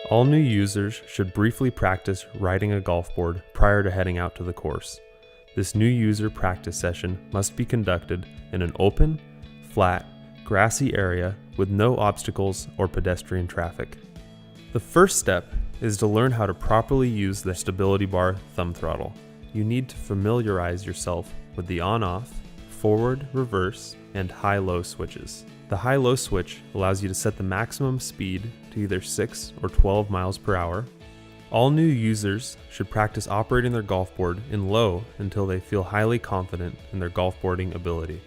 All new users should briefly practice riding a golf board prior to heading out to the course. This new user practice session must be conducted in an open, flat, grassy area with no obstacles or pedestrian traffic. The first step is to learn how to properly use the stability bar thumb throttle. You need to familiarize yourself with the on-off, forward, reverse, and high-low switches. The high-low switch allows you to set the maximum speed to either 6 or 12 miles per hour. All new users should practice operating their golf board in low until they feel highly confident in their golf boarding ability.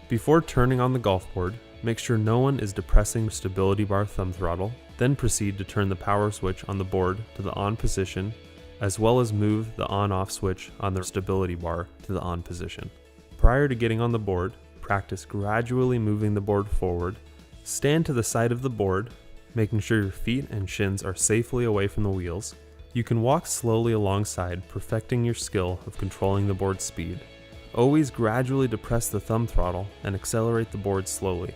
Before turning on the golf board, make sure no one is depressing the stability bar thumb throttle, then proceed to turn the power switch on the board to the on position, as well as move the on-off switch on the stability bar to the on position. Prior to getting on the board, practice gradually moving the board forward. Stand to the side of the board, making sure your feet and shins are safely away from the wheels. You can walk slowly alongside, perfecting your skill of controlling the board's speed. Always gradually depress the thumb throttle and accelerate the board slowly.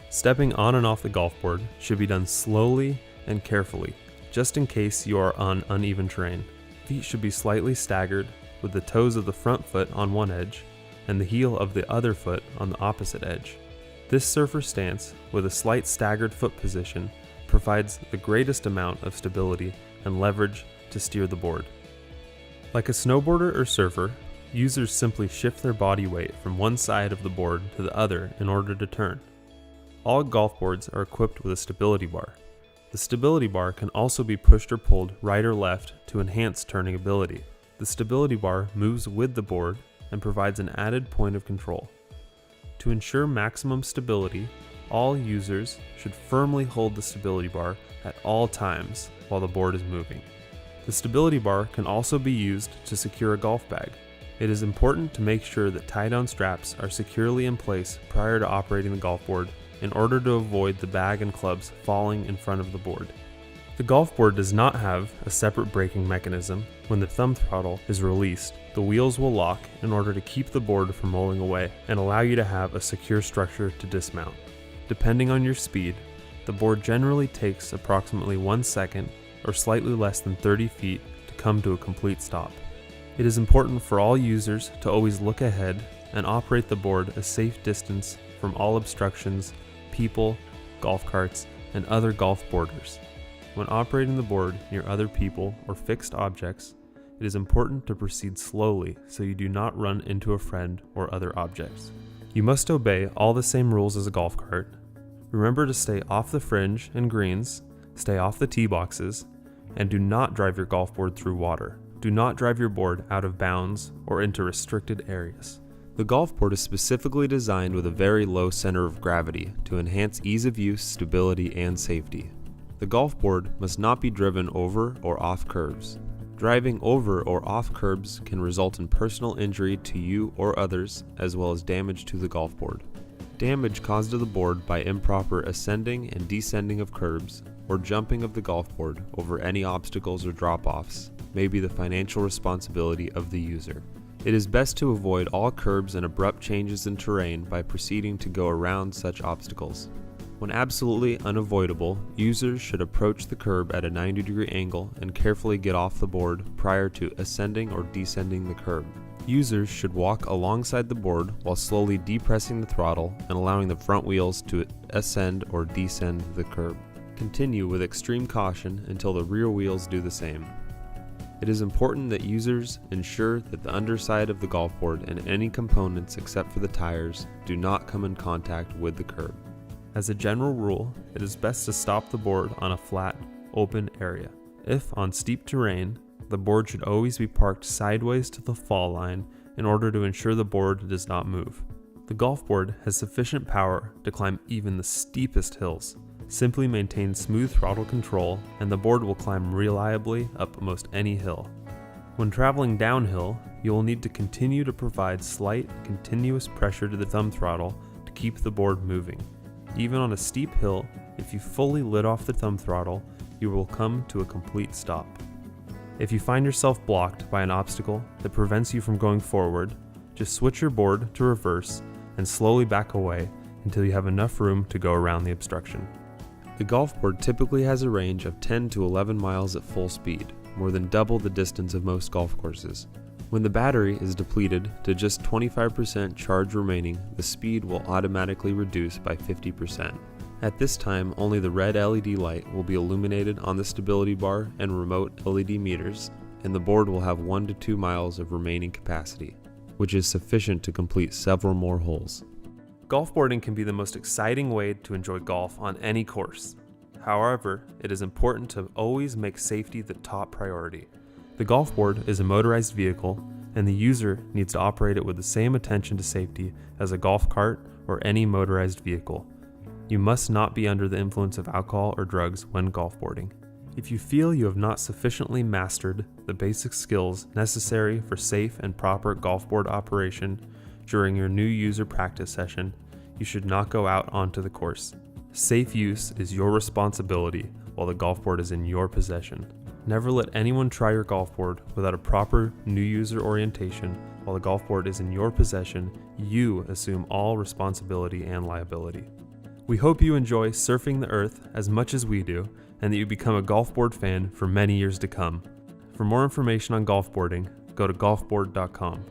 Stepping on and off the golf board should be done slowly and carefully, just in case you are on uneven terrain. Feet should be slightly staggered, with the toes of the front foot on one edge and the heel of the other foot on the opposite edge. This surfer stance, with a slight staggered foot position, provides the greatest amount of stability and leverage to steer the board. Like a snowboarder or surfer, users simply shift their body weight from one side of the board to the other in order to turn. All golf boards are equipped with a stability bar. The stability bar can also be pushed or pulled right or left to enhance turning ability. The stability bar moves with the board and provides an added point of control. To ensure maximum stability, all users should firmly hold the stability bar at all times while the board is moving. The stability bar can also be used to secure a golf bag. It is important to make sure that tie-down straps are securely in place prior to operating the golf board in order to avoid the bag and clubs falling in front of the board. The golf board does not have a separate braking mechanism. When the thumb throttle is released, the wheels will lock in order to keep the board from rolling away and allow you to have a secure structure to dismount. Depending on your speed, the board generally takes approximately 1 second or slightly less than 30 feet to come to a complete stop. It is important for all users to always look ahead and operate the board a safe distance from all obstructions, people, golf carts, and other golf boarders. When operating the board near other people or fixed objects, it is important to proceed slowly so you do not run into a friend or other objects. You must obey all the same rules as a golf cart. Remember to stay off the fringe and greens, stay off the tee boxes, and do not drive your golf board through water. Do not drive your board out of bounds or into restricted areas. The golf board is specifically designed with a very low center of gravity to enhance ease of use, stability, and safety. The golf board must not be driven over or off curbs. Driving over or off curbs can result in personal injury to you or others, as well as damage to the golf board. Damage caused to the board by improper ascending and descending of curbs or jumping of the golf board over any obstacles or drop-offs may be the financial responsibility of the user. It is best to avoid all curbs and abrupt changes in terrain by proceeding to go around such obstacles. When absolutely unavoidable, users should approach the curb at a 90-degree angle and carefully get off the board prior to ascending or descending the curb. Users should walk alongside the board while slowly depressing the throttle and allowing the front wheels to ascend or descend the curb. Continue with extreme caution until the rear wheels do the same. It is important that users ensure that the underside of the golf board and any components except for the tires do not come in contact with the curb. As a general rule, it is best to stop the board on a flat, open area. If on steep terrain, the board should always be parked sideways to the fall line in order to ensure the board does not move. The golf board has sufficient power to climb even the steepest hills. Simply maintain smooth throttle control and the board will climb reliably up most any hill. When traveling downhill, you will need to continue to provide slight, continuous pressure to the thumb throttle to keep the board moving. Even on a steep hill, if you fully let off the thumb throttle, you will come to a complete stop. If you find yourself blocked by an obstacle that prevents you from going forward, just switch your board to reverse and slowly back away until you have enough room to go around the obstruction. The golf board typically has a range of 10 to 11 miles at full speed, more than double the distance of most golf courses. When the battery is depleted to just 25% charge remaining, the speed will automatically reduce by 50%. At this time, only the red LED light will be illuminated on the stability bar and remote LED meters, and the board will have 1 to 2 miles of remaining capacity, which is sufficient to complete several more holes. Golf boarding can be the most exciting way to enjoy golf on any course. However, it is important to always make safety the top priority. The golf board is a motorized vehicle, and the user needs to operate it with the same attention to safety as a golf cart or any motorized vehicle. You must not be under the influence of alcohol or drugs when golf boarding. If you feel you have not sufficiently mastered the basic skills necessary for safe and proper golf board operation during your new user practice session, you should not go out onto the course. Safe use is your responsibility while the golf board is in your possession. Never let anyone try your golf board without a proper new user orientation. While the golf board is in your possession, you assume all responsibility and liability. We hope you enjoy surfing the earth as much as we do, and that you become a golf board fan for many years to come. For more information on golf boarding, go to golfboard.com.